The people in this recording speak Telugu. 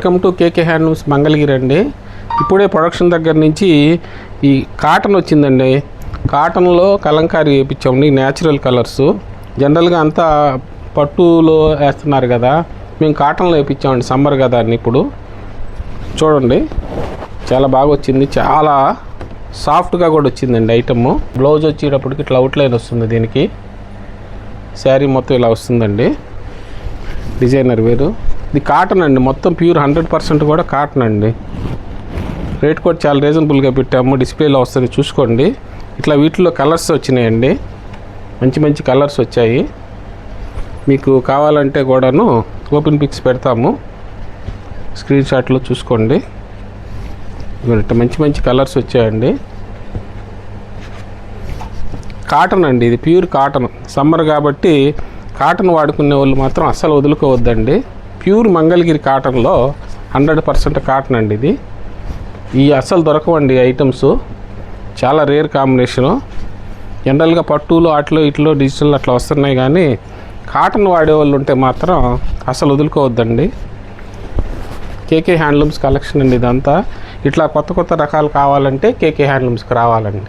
Welcome to KK handlooms Mangalagiri అండి. ఇప్పుడే ప్రొడక్షన్ దగ్గర నుంచి ఈ కాటన్ వచ్చిందండి. కాటన్లో కలంకారీ వేయించామండి, న్యాచురల్ కలర్స్. జనరల్గా అంతా పట్టులో వేస్తున్నారు కదా, మేము కాటన్లో వేయించామండి. సమ్మర్ కదా అని ఇప్పుడు చూడండి, చాలా బాగా వచ్చింది. చాలా సాఫ్ట్గా కూడా వచ్చిందండి ఐటమ్. బ్లౌజ్ వచ్చేటప్పటికి ఇట్లా అవుట్లైన్ వస్తుంది. దీనికి శారీ మొత్తం ఇలా వస్తుందండి. డిజైనర్ వేరు. ఇది కాటన్ అండి, మొత్తం ప్యూర్ 100% కూడా కాటన్ అండి. రేట్ కూడా చాలా రీజనబుల్గా పెట్టాము. డిస్ప్లేలో వస్తుంది చూసుకోండి. ఇట్లా వీటిలో కలర్స్ వచ్చినాయండి, మంచి మంచి కలర్స్ వచ్చాయి. మీకు కావాలంటే కూడాను ఓపెన్ పిక్స్ పెడతాము, స్క్రీన్ షాట్లో చూసుకోండి. ఇట్లా మంచి మంచి కలర్స్ వచ్చాయండి. కాటన్ అండి, ఇది ప్యూర్ కాటన్. సమ్మర్ కాబట్టి కాటన్ వాడుకునే వాళ్ళు మాత్రం అస్సలు వదులుకోవద్దండి. ప్యూర్ మంగళగిరి కాటన్లో 100% కాటన్ అండి. ఇది ఈ అస్సలు దొరకవండి ఐటమ్స్, చాలా రేర్ కాంబినేషను. జనరల్గా పట్టులో అట్లో ఇట్లో డిజిటల్ అట్లా వస్తున్నాయి, కానీ కాటన్ వాడేవాళ్ళు ఉంటే మాత్రం అసలు వదులుకోవద్దండి. కేకే హ్యాండ్లూమ్స్ కలెక్షన్ అండి ఇదంతా. ఇట్లా కొత్త కొత్త రకాలు కావాలంటే కేకే హ్యాండ్లూమ్స్కి రావాలండి.